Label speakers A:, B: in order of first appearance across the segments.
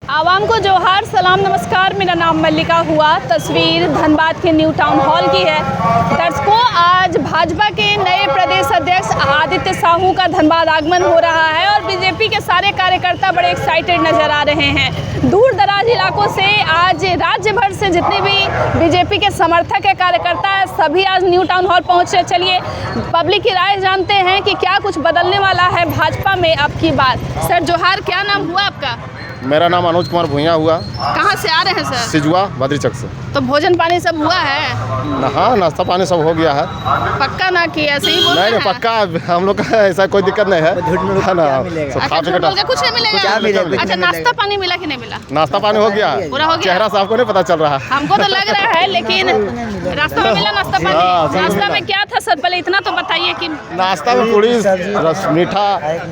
A: आवाम को जोहार, सलाम, नमस्कार। मेरा नाम मल्लिका हुआ। तस्वीर धनबाद के न्यू टाउन हॉल की है। दर्शकों, आज भाजपा के नए प्रदेश अध्यक्ष आदित्य साहू का धनबाद आगमन हो रहा है और बीजेपी के सारे कार्यकर्ता बड़े एक्साइटेड नजर आ रहे हैं। दूर दराज इलाकों से आज राज्य भर से जितने भी बीजेपी के समर्थक है, कार्यकर्ता है, सभी आज न्यू टाउन हॉल पहुँचे। चलिए पब्लिक की राय जानते हैं कि क्या कुछ बदलने वाला है भाजपा में अब की बार। सर जोहार, क्या नाम हुआ आपका?
B: मेरा नाम अनुज कुमार भुइयाँ हुआ।
A: कहाँ से आ रहे हैं सर?
B: सिजुआ बद्रीचक से।
A: तो भोजन पानी सब हुआ है?
B: हाँ, नाश्ता पानी सब हो गया है।
A: पक्का ना कि ऐसे ही बोल?
B: नहीं, पक्का हम लोग का ऐसा कोई दिक्कत नहीं है। है ना?
A: अच्छा, झूठ बोल के कुछ नहीं मिलेगा?
B: क्या मिलेगा?
A: अच्छा, नाश्ता पानी मिला कि नहीं मिला?
B: नाश्ता पानी हो गया,
A: पूरा हो गया?
B: चेहरा साहब को नहीं पता चल रहा है।
A: हमको तो लग रहा है, लेकिन रास्ता में मिला नाश्ता पानी? नाश्ता में क्या था सर, पहले इतना तो बताइए कि
B: नाश्ता में पूरी रस मीठा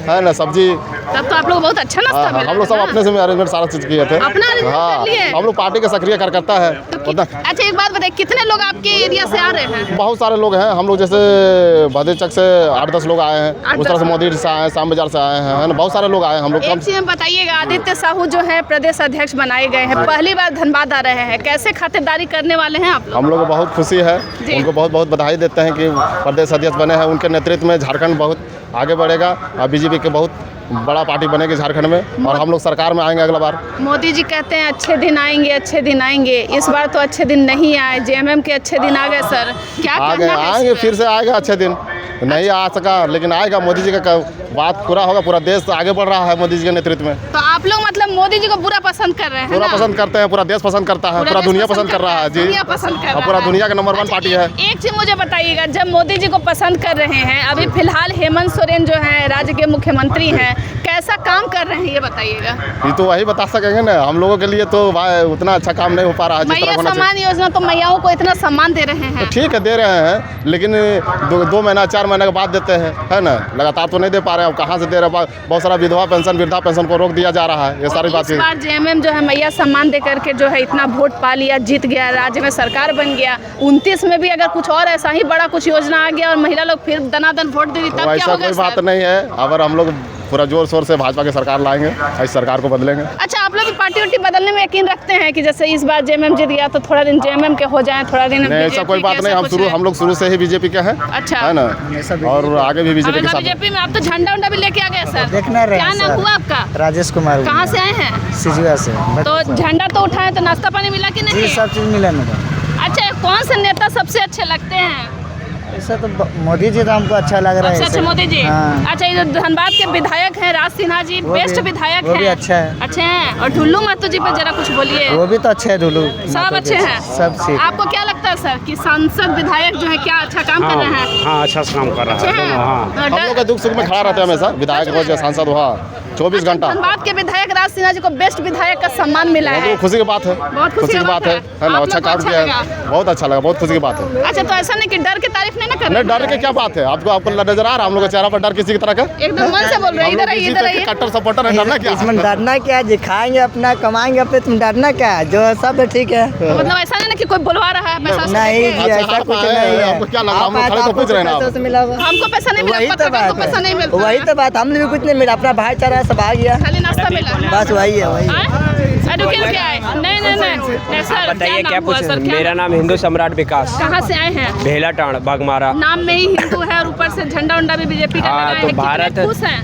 B: है ना, सब्जी।
A: तब तो आप लोग बहुत अच्छा नाश्ता मिला।
B: हम लोग सब अपने से अरेंजमेंट सारा चीज किए थे।
A: अपना
B: हाँ, हम लोग पार्टी के सक्रिय कार्यकर्ता है।
A: अच्छा, एक बात बताइए, कितने लोग आपके एरिया से आ रहे हैं?
B: बहुत सारे लोग हैं। हम लोग जैसे बद्रीचक से 8-10 लोग आए हैं, उस तरह से मोदी से आए हैं, शाम बाजार से आए हैं, बहुत सारे लोग आए हैं। हम लोग
A: एक चीज बताइएगा, आदित्य साहू जो है प्रदेश अध्यक्ष बनाए गए हैं, पहली बार धनबाद आ रहे हैं, कैसे खातिरदारी करने वाले हैं आप लोग?
B: हम लोग को बहुत खुशी है, उनको बहुत बहुत बधाई देते हैं कि प्रदेश अध्यक्ष बने हैं। उनके नेतृत्व में झारखंड बहुत आगे बढ़ेगा और बीजेपी के बहुत बड़ा पार्टी बनेगी झारखंड में, और हम लोग सरकार में आएंगे अगला बार।
A: मोदी जी कहते हैं अच्छे दिन आएंगे, अच्छे दिन आएंगे। इस बार तो अच्छे दिन नहीं आए, जेएमएम के अच्छे दिन आ गए सर, क्या कहना है?
B: आएंगे, फिर से आएगा अच्छे दिन। नहीं आ सका लेकिन आएगा। मोदी जी का बात पूरा होगा, पूरा देश आगे बढ़ रहा है मोदी जी के नेतृत्व में।
A: तो आप लोग मतलब मोदी जी को पूरा पसंद कर रहे हैं?
B: पूरा पसंद करते हैं, पूरा देश पसंद करता है, पूरा दुनिया पसंद कर रहा है जी।
A: दुनिया पसंद कर रहा है,
B: पूरा दुनिया का नंबर 1 पार्टी है।
A: एक चीज मुझे बताइएगा, जब मोदी जी को पसंद कर रहे हैं, अभी फिलहाल हेमंत सोरेन जो है राज्य के मुख्यमंत्री हैं, कैसा काम कर रहे हैं ये बताइएगा।
B: ये तो वही बता सकेंगे ना, हम लोगों के लिए तो उतना अच्छा काम नहीं हो पा रहा है।
A: मैया सम्मान योजना, तो मैयाओं को इतना सम्मान दे रहे हैं।
B: ठीक है, दे रहे हैं, लेकिन 2 महीना 4 महीने के बाद देते हैं, है ना? लगातार तो नहीं दे पा रहे हैं। अब कहाँ से दे रहे हैं? बहुत सारा विधवा पेंशन, वृद्धा पेंशन को रोक दिया जा रहा है। ये सारी बात है।
A: इस बार जेएमएम जो है मैया सम्मान दे करके जो है इतना वोट पा लिया, जीत गया, राज्य में सरकार बन गया। 29 में भी अगर कुछ और ऐसा ही बड़ा कुछ योजना आ गया और महिला लोग फिर दनादन वोट दे दी, तब क्या होगा?
B: ऐसा कोई बात नहीं है। अगर हम लोग पूरा जोर शोर से भाजपा की सरकार लाएंगे, इस सरकार को बदलेंगे।
A: अच्छा, आप लोग पार्टी उर्टी बदलने में यकीन रखते हैं कि जैसे इस बार जेएमएम जीत गया तो थोड़ा दिन जेएमएम के हो जाए, थोड़ा दिन?
B: नहीं, ऐसा कोई बात नहीं। हम लोग शुरू से ही बीजेपी के हैं।
A: अच्छा,
B: है ना? और आगे भी बीजेपी के साथ।
A: बीजेपी में आप तो झंडा उंडा भी लेके आ गए सर,
C: देखना रहे।
A: क्या नाम हुआ आपका?
C: राजेश कुमार।
A: कहाँ से आए हैं?
C: सिजुआ से।
A: तो झंडा तो उठाए, तो नाश्ता पानी मिला कि नहीं?
C: सब चीज मिला मैडम।
A: अच्छा, कौन से नेता सबसे अच्छे लगते हैं?
C: ऐसा तो मोदी जी तो हमको अच्छा लग रहा है।
A: अच्छा, मोदी जी।
C: हाँ।
A: अच्छा, ये जो धनबाद के विधायक हैं राज सिन्हा जी, बेस्ट विधायक हैं।
C: वो भी अच्छा है।
A: अच्छे हैं। और ढुल्लू महतो जी पे जरा कुछ बोलिए।
C: वो भी तो अच्छे है। ढुल्लू
A: सब अच्छे हैं।
C: सब ठीक।
A: आपको क्या लगता है सर कि सांसद विधायक जो है क्या अच्छा काम कर रहे हैं?
D: हाँ, अच्छा काम कर रहा है।
B: हम लोग के दुख सुख में खड़ा रहते हैं हमेशा। विधायक हो या सांसद हुआ 24 घंटा।
A: धनबाद के विधायक राज सिन्हा जी को बेस्ट विधायक का सम्मान मिला है।
B: खुशी की बात है,
A: बहुत खुशी की बात है
B: ना? अच्छा काम किया है, बहुत अच्छा लगा, बहुत खुशी की बात है।
A: अच्छा, तो ऐसा नहीं कि डर की तारीफ नहीं ना कर रहे?
B: नहीं, डर के क्या बात है? आपको नजर आ रहा है हम लोग के चेहरा पर डर किसी की तरह का?
A: एकदम मन से बोल रहे हैं। इधर आइए, इधर आइए।
B: कट्टर सपोर्टर है, डरना क्या?
C: इसमें डरना क्या है? दिखाएंगे अपना, कमाएंगे अपने, तुम डरना क्या है? जो सब है ठीक है।
A: मतलब ऐसा नहीं ना कि कोई बुलवा रहा है पैसा?
C: नहीं जी, ऐसा कुछ नहीं है।
B: आपको क्या लगा? हम खड़े तो पूछ रहे हैं ना।
A: हमको पैसा नहीं मिला,
C: वही तो
A: पत्रकार को
C: बात
A: पैसा नहीं
C: है।
A: मिलता।
C: वही तो बात, हमने भी कुछ नहीं मिला, अपना भाईचारा सब आ गया,
A: खाली नाश्ता मिला।
C: बस वही है। वही
A: रुकिए, क्या है? नहीं सर,
D: बताइए क्या
A: नाम हुआ
D: पूछ?
A: सर?
D: मेरा नाम हिंदू सम्राट विकास।
A: कहाँ से आए हैं?
D: भेला टाण बागमारा।
A: नाम में ही हिंदू है और ऊपर से झंडा उंडा भी बीजेपी का
D: हाँ,
A: लगा
D: तो
A: है।
D: भारत
A: कितने खुश हैं?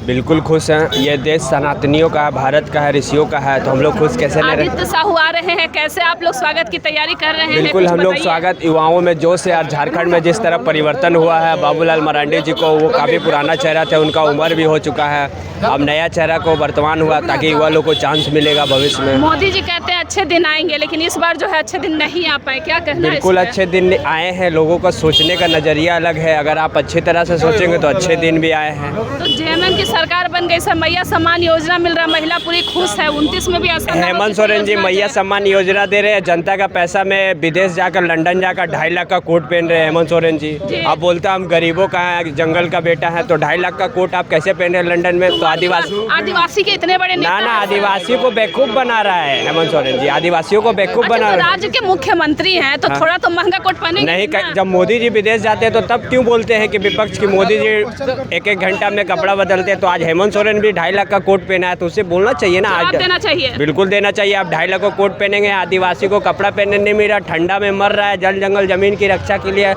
D: बिल्कुल खुश हैं। ये देश सनातनियों का है, भारत का है, ऋषियों का है, तो हम लोग खुश कैसे नहीं रहे?
A: आदित्य साहू आ रहे हैं, कैसे आप लोग स्वागत की तैयारी कर रहे हैं?
D: बिल्कुल,
A: कुछ
D: हम लोग
A: बताइए।
D: स्वागत युवाओं में जोश है। और झारखंड में जिस तरह परिवर्तन हुआ है, बाबूलाल मरांडी जी को, वो काफ़ी पुराना चेहरा थे, उनका उम्र भी हो चुका है, अब नया चेहरा को वर्तमान हुआ, ताकि युवा लोग को चांस मिलेगा भविष्य में।
A: मोदी जी कहते हैं अच्छे दिन आएंगे, लेकिन इस बार जो है अच्छे दिन नहीं आ पाए, क्या कहना है?
D: बिल्कुल अच्छे दिन आए हैं। लोगों का सोचने का नज़रिया अलग है। अगर आप अच्छी तरह से सोचेंगे तो अच्छे दिन भी आए हैं।
A: तो जेएमएम की सरकार बन गई, मैया सम्मान योजना मिल रहा है, महिला पूरी खुश है। 29 में भी
D: हेमंत सोरेन जी मैया सम्मान योजना दे रहे हैं। जनता का पैसा में विदेश जाकर, लंदन जाकर 2.5 लाख का कोट पहन रहे हैं हेमंत सोरेन जी। अब बोलता हम गरीबों का है, जंगल का बेटा है, तो 2.5 लाख का कोट आप कैसे पहन रहे हैं लंदन में? तो आदिवासी
A: के इतने बड़े
D: ना आदिवासी को बेवकूफ बना रहा है हेमंत सोरेन सोरेन जी, आदिवासियों को बेवकूफ़
A: अच्छा,
D: बना
A: तो
D: रहे।
A: राज्य के मुख्यमंत्री हैं तो थोड़ा तो महंगा कोट पहनेंगे
D: नहीं,
A: ना?
D: जब मोदी जी विदेश जाते हैं तो तब क्यों बोलते हैं कि विपक्ष की मोदी जी एक घंटा में कपड़ा बदलते हैं, तो आज हेमंत सोरेन भी 2.5 लाख का कोट पहना है, तो उसे बोलना चाहिए ना।
A: जवाब
D: आज
A: देना चाहिए।
D: बिल्कुल देना चाहिए। आप 2.5 लाख का कोट पहनेंगे, आदिवासी को कपड़ा पहनने नहीं मिल रहा, ठंडा में मर रहा है, जल जंगल जमीन की रक्षा के लिए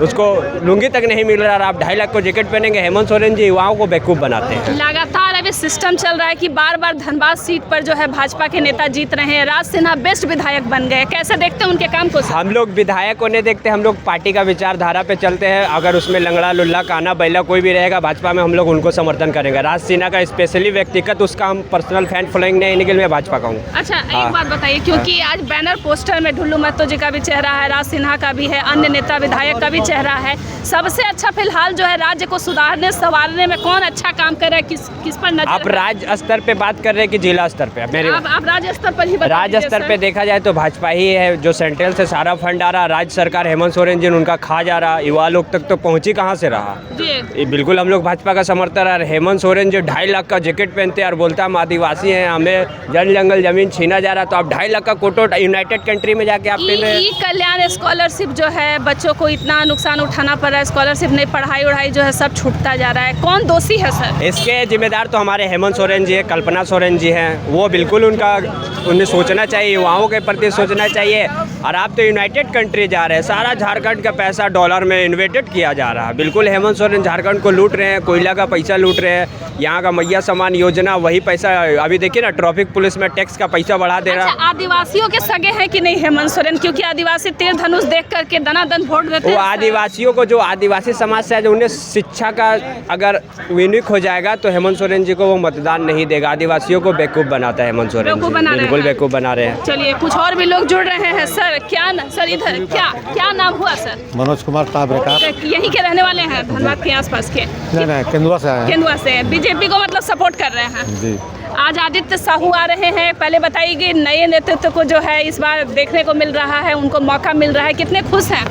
D: उसको लुंगी तक नहीं मिल रहा, और आप 2.5 लाख को जैकेट पहनेंगे। हेमंत सोरेन जी युवाओं को बेवकूफ़ बनाते हैं।
A: लगातार अभी सिस्टम चल रहा है कि बार बार धनबाद सीट पर जो है भाजपा के नेता जीत रहे हैं। राज सिन्हा बेस्ट विधायक बन गए, कैसे देखते हैं उनके काम को?
D: हम लोग विधायक को नहीं देखते, हम लोग पार्टी का विचारधारा पे चलते हैं। अगर उसमें लंगड़ा लुल्ला काना बैला कोई भी रहेगा भाजपा में, हम लोग उनको समर्थन करेंगे। राज सिन्हा का स्पेशली व्यक्तिगत उसका हम पर्सनल फैन फॉलोइंग नहीं, इनके लिए मैं भाजपा का हूँ।
A: अच्छा, एक बात बताइए, क्योंकि आज बैनर पोस्टर में ढुल्लू महतो जी का भी चेहरा है, राज सिन्हा का भी है, अन्य नेता विधायक का भी चेहरा है। सबसे अच्छा फिलहाल जो है राज्य को सुधारने संवारने में कौन अच्छा काम कर रहा है, किस पर नजर?
D: आप राज्य स्तर पे बात कर रहे हैं कि जिला स्तर पे? मेरे
A: आप राज्य स्तर पर ही बता
D: राज्य
A: दीजिए
D: स्तर
A: सर।
D: पे देखा जाए तो भाजपा ही है जो सेंट्रल से सारा फंड आ रहा। राज्य सरकार हेमंत सोरेन जी उनका खा जा रहा, युवा लोग तक तो पहुंची कहाँ से रहा।
A: जी,
D: ये बिल्कुल हम लोग भाजपा का समर्थन है। हेमंत सोरेन जो 2.5 लाख का जैकेट पहनते हैं और बोलता है हम आदिवासी हैं, हमें जल जंगल जमीन छीना जा रहा, तो आप 2.5 लाख का कोटो यूनाइटेड कंट्री में जाके आप पहन रहे हैं।
A: ई कल्याण स्कॉलरशिप जो है, बच्चों को इतना नुकसान उठाना पड़ रहा है, स्कॉलरशिप नहीं, पढ़ाई उढ़ाई जो है सब छूटता जा रहा है, कौन दोषी है सर?
D: इसके जिम्मेदार तो हमारे हेमंत सोरेन जी है, कल्पना सोरेन जी हैं। वो बिल्कुल उन्हें सोचना चाहिए, युवाओं के प्रति सोचना चाहिए। और आप तो यूनाइटेड कंट्री जा रहे हैं, सारा झारखंड का पैसा डॉलर में इन्वेस्टेड किया जा रहा है। बिल्कुल हेमंत सोरेन झारखंड को लूट रहे हैं, कोयला का पैसा लूट रहे हैं। यहाँ का मैया सम्मान योजना वही पैसा, अभी देखिए ना ट्रैफिक पुलिस में टैक्स का पैसा बढ़ा दे रहा।
A: अच्छा, आदिवासियों के सगे हैं कि नहीं हेमंत सोरेन? क्योंकि आदिवासी तीर धनुष देख करके दनादन वोट देते
D: वो
A: हैं।
D: आदिवासियों को, जो आदिवासी समाज से है, जो उन्हें शिक्षा का अगर विनिक हो जाएगा तो हेमंत सोरेन जी को वो मतदान नहीं देगा। आदिवासियों को बेवकूफ़ बनाता है हेमंत सोरेन
A: बेवकूफ
D: जी,
A: बना रहे
D: बिल्कुल
A: हैं।
D: बेवकूफ़ बना रहे हैं।
A: चलिए, कुछ और भी लोग जुड़ रहे हैं। सर सर इधर क्या नाम हुआ सर?
E: मनोज कुमार ताबरेकार।
A: यहीं के रहने वाले हैं, धनबाद के आसपास के?
E: नहीं, केंदुआ से आए हैं।
A: केंदुआ से। बीजेपी को मतलब सपोर्ट कर रहे हैं
E: जी।
A: आज आदित्य साहू आ रहे हैं, पहले बताइए कि नए नेतृत्व को जो है इस बार देखने को मिल रहा है, उनको मौका मिल रहा है, कितने खुश हैं?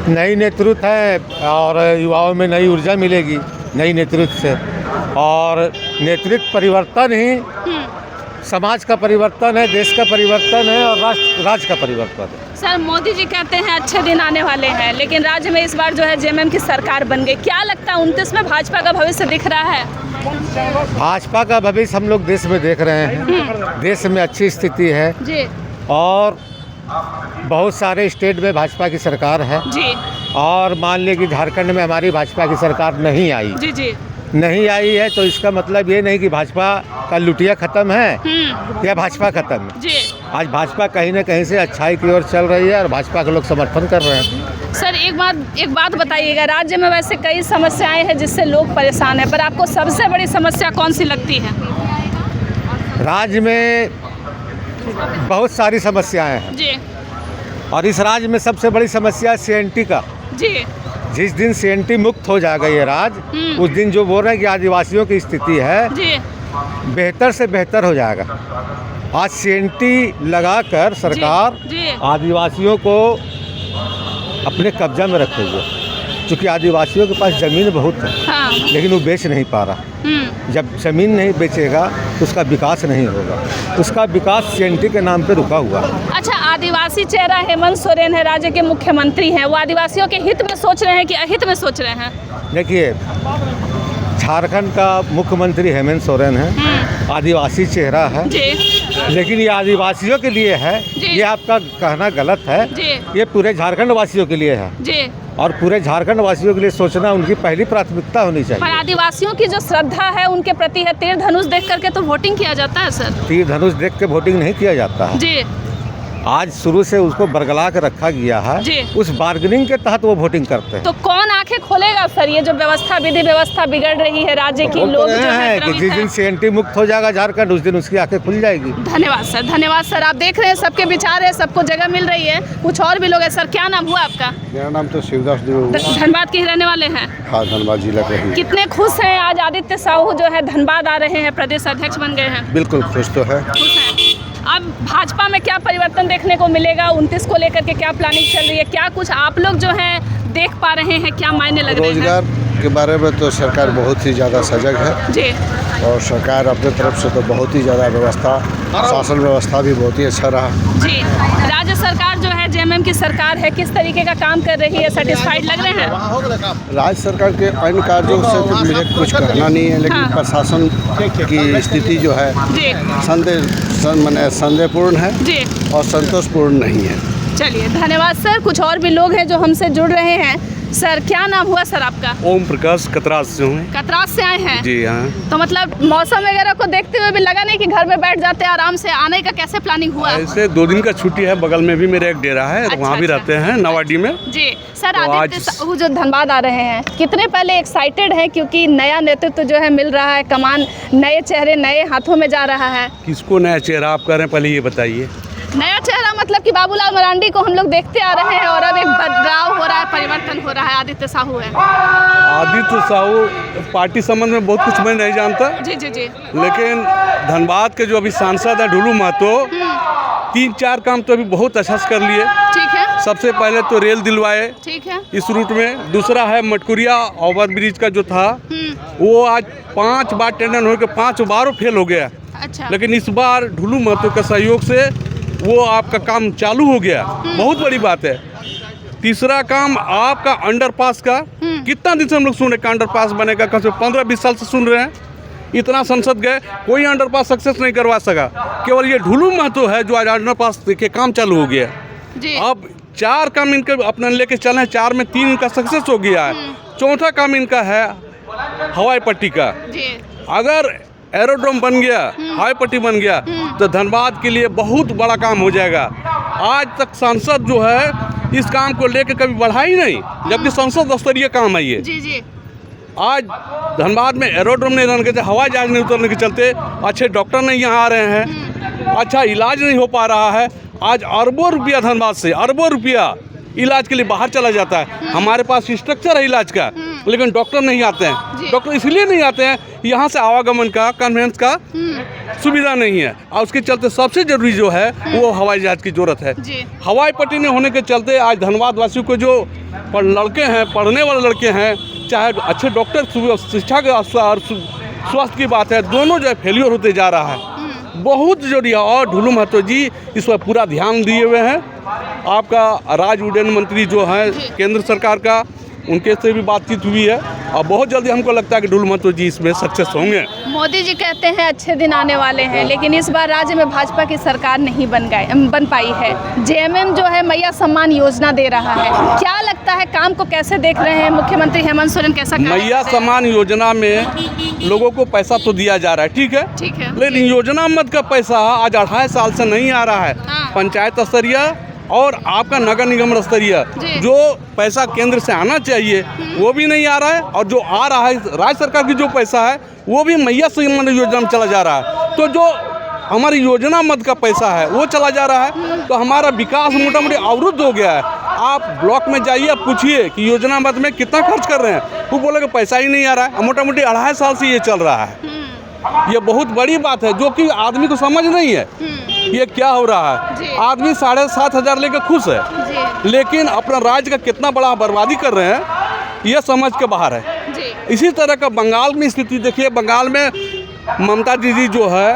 E: नई नेतृत्व है और युवाओं में नई ऊर्जा मिलेगी नई नेतृत्व से, और नेतृत्व परिवर्तन ही समाज का परिवर्तन है, देश का परिवर्तन है और राज्य का परिवर्तन है।
A: सर, मोदी जी कहते हैं अच्छे दिन आने वाले हैं, लेकिन राज्य में इस बार जो है जेएमएम की सरकार बन गई। क्या लगता है 29 में भाजपा का भविष्य दिख रहा है?
E: भाजपा का भविष्य हम लोग देश में देख रहे हैं। देश में अच्छी स्थिति है
A: जी
E: और बहुत सारे स्टेट में भाजपा की सरकार है।
A: जी
E: और मान लीजिए कि झारखंड में हमारी भाजपा की सरकार नहीं आई।
A: जी जी
E: नहीं आई है तो इसका मतलब ये नहीं कि भाजपा का लुटिया खत्म है या भाजपा खत्म है।
A: जी।
E: आज भाजपा कहीं ना कहीं से अच्छाई की ओर चल रही है और भाजपा के लोग समर्थन कर रहे हैं।
A: सर, एक बात बताइएगा, राज्य में वैसे कई समस्याएं हैं जिससे लोग परेशान हैं, पर आपको सबसे बड़ी समस्या कौन सी लगती है?
E: राज्य में बहुत सारी समस्याएं हैं
A: जी
E: और इस राज्य में सबसे बड़ी समस्या है सीएनटी का।
A: जी
E: जिस दिन सीएनटी मुक्त हो जाएगा ये राज्य, उस दिन जो बोल रहे हैं कि आदिवासियों की स्थिति है
A: जी
E: बेहतर से बेहतर हो जाएगा। आज सीएनटी लगाकर सरकार
A: जी
E: आदिवासियों को अपने कब्जा में रखेगी, क्योंकि आदिवासियों के पास ज़मीन बहुत है
A: हाँ।
E: लेकिन वो बेच नहीं पा रहा। जब ज़मीन नहीं बेचेगा तो उसका विकास नहीं होगा, उसका विकास सीएनटी के नाम पे रुका हुआ है।
A: अच्छा, आदिवासी चेहरा हेमंत सोरेन है, राज्य के मुख्यमंत्री हैं, वो आदिवासियों के हित में सोच रहे हैं कि अहित में सोच रहे हैं?
E: देखिए, झारखंड का मुख्यमंत्री हेमंत सोरेन है, आदिवासी चेहरा है,
A: जी
E: लेकिन ये आदिवासियों के लिए है, ये आपका कहना गलत है।
A: जी
E: ये पूरे झारखंड वासियों के लिए है
A: जी।
E: और पूरे झारखंड वासियों के लिए सोचना उनकी पहली प्राथमिकता होनी
A: पर
E: चाहिए।
A: आदिवासियों की जो श्रद्धा है उनके प्रति है, तीर धनुष देख करके तो वोटिंग किया जाता है सर।
E: तीर धनुष देख के वोटिंग नहीं किया जाता है।
A: जी
E: आज शुरू से उसको बरगला कर रखा गया है,
A: जी।
E: उस बार्गेनिंग के तहत वो वोटिंग करते हैं।
A: तो कौन आंखें खोलेगा सर? ये जो व्यवस्था, विधि व्यवस्था बिगड़ रही है राज्य की,
E: बोल तो
A: लोग
E: रहे
A: जो है
E: हैं कि
A: द्रवित
E: जिस
A: हैं।
E: दिन सीएनटी मुक्त हो जाएगा झारखंड, उस दिन उसकी आंखें खुल जाएगी।
A: धन्यवाद सर, धन्यवाद सर। आप देख रहे हैं सबके विचार है, सबको जगह मिल रही है। कुछ और भी लोग हैं। सर, क्या नाम हुआ आपका?
F: मेरा नाम तो शिवदास देव।
A: धनबाद के ही रहने वाले हैं?
F: हाँ, धनबाद जिला के ही।
A: कितने खुश हैं आज आदित्य साहू जो है धनबाद आ रहे हैं, प्रदेश अध्यक्ष बन गए हैं?
F: बिल्कुल खुश तो है।
A: खुश हैं। अब भाजपा में क्या परिवर्तन देखने को मिलेगा? 29 को लेकर के क्या प्लानिंग चल रही है? क्या कुछ आप लोग जो हैं देख पा रहे हैं? क्या मायने लग रहे हैं?
F: के बारे में तो सरकार बहुत ही ज़्यादा सजग है
A: जी
F: और सरकार अपने तरफ से तो बहुत ही ज़्यादा व्यवस्था, शासन व्यवस्था भी बहुत ही अच्छा रहा।
A: जी। राज्य सरकार जो है जेएमएम की सरकार है, किस तरीके का काम कर रही है, सेटिस्फाइड लग रहे हैं?
F: राज्य सरकार के अन्य कार्यों से तो मुझे कुछ कहना नहीं है, लेकिन
A: हाँ।
F: प्रशासन की स्थिति जो है
A: जी
F: संदेहपूर्ण है
A: जी।
F: और संतोषपूर्ण नहीं है।
A: चलिए धन्यवाद सर। कुछ और भी लोग हैं जो हमसे जुड़ रहे हैं। सर क्या नाम हुआ सर आपका?
G: ओम प्रकाश कतरास से हूँ।
A: कतरास से आए हैं?
G: जी हाँ।
A: तो मतलब मौसम वगैरह को देखते हुए भी लगा नहीं कि घर में बैठ जाते हैं आराम से? आने का कैसे प्लानिंग हुआ?
G: ऐसे 2 दिन का छुट्टी है, बगल में भी मेरे एक डेरा है,
A: अच्छा,
G: वहाँ भी
A: अच्छा।
G: रहते हैं नवाडी में।
A: जी सर।
G: तो
A: आदित्य
G: आज-
A: साहू जो धनबाद आ रहे हैं, कितने पहले एक्साइटेड हैं क्योंकि नया नेतृत्व जो है मिल रहा है, कमान नए चेहरे नए हाथों में जा रहा है?
G: किसको नया चेहरा आप कर रहे हैं, पहले ये बताइए।
A: नया चेहरा मतलब कि बाबूलाल मरांडी को हम लोग देखते आ रहे हैं और अब एक बदलाव हो रहा है, परिवर्तन हो रहा है। आदित्य साहू है।
G: आदित्य साहू पार्टी संबंध में बहुत कुछ मैं नहीं जानता,
A: जी जी जी।
G: लेकिन धनबाद के जो अभी सांसद है ढुलू महतो, 3-4 काम तो अभी बहुत अच्छा से कर लिए।
A: ठीक है।
G: सबसे पहले तो रेल दिलवाए
A: ठीक है।
G: इस रूट में। दूसरा है मटकुरिया ओवर ब्रिज का जो था, वो आज 5 बार टेंडर होकर 5 बार फेल हो गया।
A: अच्छा।
G: लेकिन इस बार ढुलू महतो के सहयोग से वो आपका काम चालू हो गया, बहुत बड़ी बात है। तीसरा काम आपका अंडरपास का, कितना दिन से हम लोग सुन रहे हैं अंडरपास बनेगा, कम से 15-20 साल से सुन रहे हैं। इतना संसद गए, कोई अंडरपास सक्सेस नहीं करवा सका। केवल ये ढुलू महतो है जो आज अंडरपास के काम चालू हो गया।
A: जी।
G: अब 4 काम इनके अपने लेके चले हैं, 4 में 3 इनका सक्सेस हो गया है। चौथा काम इनका है हवाई पट्टी का।
A: जी।
G: अगर एरोड्रोम बन गया, हवाई पट्टी बन गया, तो धनबाद के लिए बहुत बड़ा काम हो जाएगा। आज तक सांसद जो है इस काम को लेकर कभी बढ़ा ही नहीं, जबकि संसद स्तरीय काम है ये।
A: जी जी।
G: आज धनबाद में एरोड्रोम नहीं रहने के, हवाई जहाज नहीं उतरने के चलते अच्छे डॉक्टर नहीं यहाँ आ रहे हैं, अच्छा इलाज नहीं हो पा रहा है। आज अरबों रुपया धनबाद से, अरबों रुपया इलाज के लिए बाहर चला जाता है। हमारे पास स्ट्रक्चर है इलाज का, लेकिन डॉक्टर नहीं आते हैं। डॉक्टर इसलिए नहीं आते हैं, यहाँ से आवागमन का, कन्वेंस का सुविधा नहीं है, और उसके चलते सबसे जरूरी जो है वो हवाई जहाज की जरूरत है।
A: जी।
G: हवाई पट्टी नहीं होने के चलते आज धनबाद वासियों को जो लड़के हैं, पढ़ने वाले लड़के हैं, चाहे अच्छे डॉक्टर, शिक्षा के स्वास्थ्य की बात है, दोनों जो है फेलियर होते जा रहा है। बहुत जरूरी है, और ढुलू महतो जी इस पर पूरा ध्यान दिए हुए हैं। आपका राज्य उड्डयन मंत्री जो है केंद्र सरकार का, उनके से भी बातचीत हुई है, और बहुत जल्दी हमको लगता है कि ढुलू महतो जी इसमें सक्सेस होंगे।
A: मोदी जी कहते हैं अच्छे दिन आने वाले हैं, लेकिन इस बार राज्य में भाजपा की सरकार नहीं बन पाई है। जेएमएम जो है मैया सम्मान योजना दे रहा है, क्या लगता है काम को कैसे देख रहे हैं? मुख्यमंत्री हेमंत सोरेन कैसा कार्य
G: मैया
A: करते हैं?
G: सम्मान योजना में लोगों को पैसा तो दिया जा रहा है, ठीक है,
A: ठीक है।
G: लेकिन योजना मत का पैसा आज 2.5 साल से नहीं आ रहा है।
A: हाँ।
G: पंचायत स्तरीय और आपका नगर निगम स्तरीय
A: जी।
G: जो पैसा केंद्र से आना चाहिए वो भी नहीं आ रहा है, और जो आ रहा है राज्य सरकार की जो पैसा है वो भी मैया सम्मान योजना में चला जा रहा है। तो जो हमारी योजना मद का पैसा है वो चला जा रहा है, तो हमारा विकास मोटा मोटी अवरुद्ध हो गया है। आप ब्लॉक में जाइए, आप पूछिए कि योजना मद में कितना खर्च कर रहे हैं, वो बोलेगा पैसा ही नहीं आ रहा है। मोटा मोटी 2.5 साल से ये चल रहा है। ये बहुत बड़ी बात है जो कि आदमी को समझ नहीं है ये क्या हो रहा
A: जी।
G: है। आदमी 7,500 लेकर खुश है,
A: जी।
G: लेकिन अपना राज्य का कितना बड़ा बर्बादी कर रहे हैं ये समझ के बाहर है।
A: जी।
G: इसी तरह का बंगाल में स्थिति देखिए। बंगाल में ममता दीदी जो है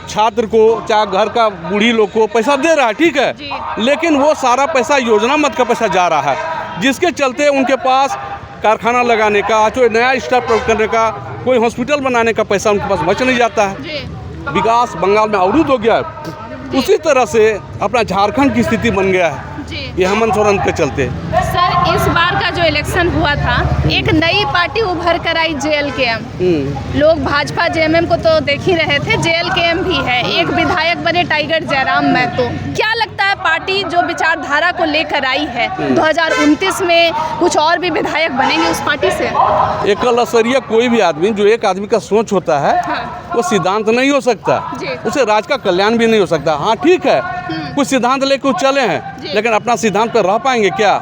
G: छात्र को, चाहे घर का बूढ़ी लोग को पैसा दे रहा है, ठीक है,
A: जी।
G: लेकिन वो सारा पैसा योजना मद का पैसा जा रहा है, जिसके चलते उनके पास कारखाना लगाने का, कोई नया स्टाफ करने का, कोई हॉस्पिटल बनाने का पैसा उनके पास बच नहीं जाता है।
A: जी।
G: विकास बंगाल में अवरुद्ध हो गया है। उसी तरह से अपना झारखंड की स्थिति बन गया है
A: जी।
G: ये हेमंत सोरेन के चलते।
A: सर इस बार का जो इलेक्शन हुआ था, एक नई पार्टी उभर कर आई JLKM। लोग भाजपा जेएमएम को तो देख ही रहे थे, JLKM भी है। एक विधायक बने टाइगर जयराम महतो। क्या लगता है पार्टी जो विचारधारा को लेकर आई है 2029 में कुछ और भी विधायक बनेंगे उस पार्टी से?
G: एकल असरिया कोई भी आदमी, जो एक आदमी का सोच होता है
A: हाँ।
G: वो सिद्धांत नहीं हो सकता,
A: जी।
G: उसे राज्य का कल्याण भी नहीं हो सकता। हाँ ठीक है, कुछ सिद्धांत लेकर चले हैं, लेकिन अपना सिद्धांत पर रह पाएंगे क्या?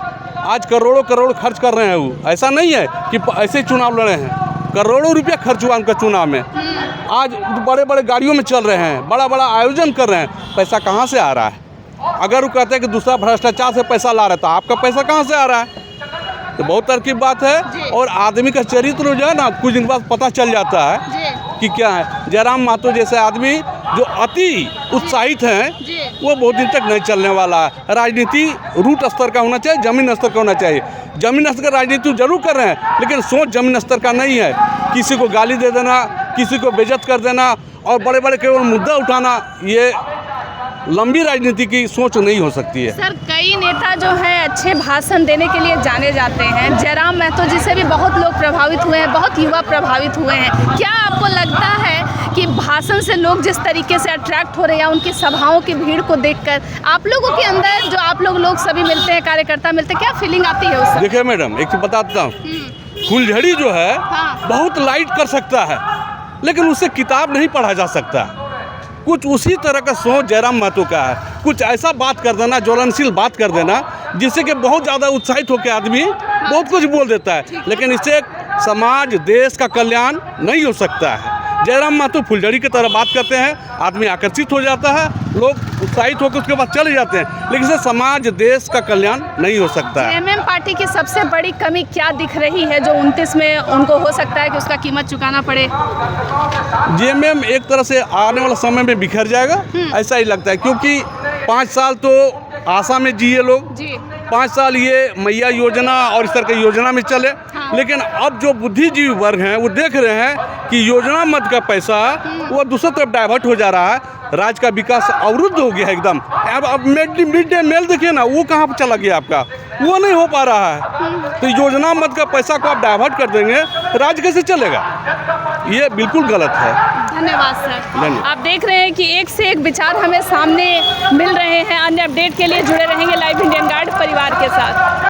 G: आज करोड़ों करोड़ खर्च कर रहे हैं वो, ऐसा नहीं है कि ऐसे चुनाव लड़े हैं, करोड़ों रुपया खर्च हुआ उनका चुनाव में। आज बड़े बड़े गाड़ियों में चल रहे हैं, बड़ा बड़ा आयोजन कर रहे हैं, पैसा कहाँ से आ रहा है? अगर वो कहते हैं कि दूसरा भ्रष्टाचार से पैसा ला रहा है, तो आपका पैसा कहाँ से आ रहा है? तो बहुत तरह की बात है। और आदमी का चरित्र जो है ना कुछ दिन बाद पता चल जाता है कि क्या है। जयराम महतो जैसे आदमी जो अति उत्साहित हैं वो बहुत दिन तक नहीं चलने वाला है। राजनीति रूट स्तर का होना चाहिए, ज़मीन स्तर का होना चाहिए। ज़मीन स्तर का राजनीति जरूर कर रहे हैं, लेकिन सोच ज़मीन स्तर का नहीं है। किसी को गाली दे देना, किसी को बेइज्जत कर देना और बड़े बड़े केवल मुद्दा उठाना, ये लंबी राजनीति की सोच नहीं हो सकती है।
A: सर, कई नेता जो हैं अच्छे भाषण देने के लिए जाने जाते हैं। जयराम महतो जी से भी बहुत लोग प्रभावित हुए हैं, बहुत युवा प्रभावित हुए हैं। क्या आपको लगता है कि भाषण से लोग जिस तरीके से अट्रैक्ट हो रहे हैं, उनकी सभाओं की भीड़ को देखकर आप लोगों के अंदर जो आप लोग सभी मिलते हैं, कार्यकर्ता मिलते हैं, क्या फीलिंग आती है उससे?
G: देखिए मैडम, एक तो बताता हूँ, फुलझड़ी जो है बहुत लाइट कर सकता है, लेकिन उससे किताब नहीं पढ़ा जा सकता। कुछ उसी तरह का सोच जयराम महतो का है। कुछ ऐसा बात कर देना, ज्वलनशील बात कर देना, जिससे कि बहुत ज़्यादा उत्साहित होकर आदमी बहुत कुछ बोल देता है, लेकिन इससे समाज देश का कल्याण नहीं हो सकता है। जयराम महतो फुलझड़ी की तरह बात करते हैं, आदमी आकर्षित हो जाता है, लोग उत्साहित होकर उसके बाद चले जाते हैं, लेकिन इससे समाज देश का कल्याण नहीं हो सकता है।
A: जेएमएम पार्टी की सबसे बड़ी कमी क्या दिख रही है जो 29 में उनको हो सकता है कि उसका कीमत चुकाना पड़े?
G: जेएमएम एक तरह से आने वाला समय में बिखर जाएगा, ऐसा ही लगता है, क्योंकि 5 साल तो आशा में जिए लोग, 5 साल ये मैया योजना और इस तरह की योजना में चले। लेकिन अब जो बुद्धिजीवी वर्ग हैं वो देख रहे हैं कि योजना मद का पैसा वो दूसरी तरफ डाइवर्ट हो जा रहा है, राज्य का विकास अवरुद्ध हो गया है एकदम। अब मिड डे मील देखिए ना, वो कहाँ पर चला गया आपका, वो नहीं हो पा रहा है। तो योजना मद का पैसा को आप डाइवर्ट कर देंगे, राज्य कैसे चलेगा? ये बिल्कुल गलत है।
A: धन्यवाद सर। आप देख रहे हैं कि एक से एक विचार हमें सामने मिल रहे हैं। अन्य अपडेट के लिए जुड़े रहेंगे लाइव इंडियन गार्ड परिवार के साथ।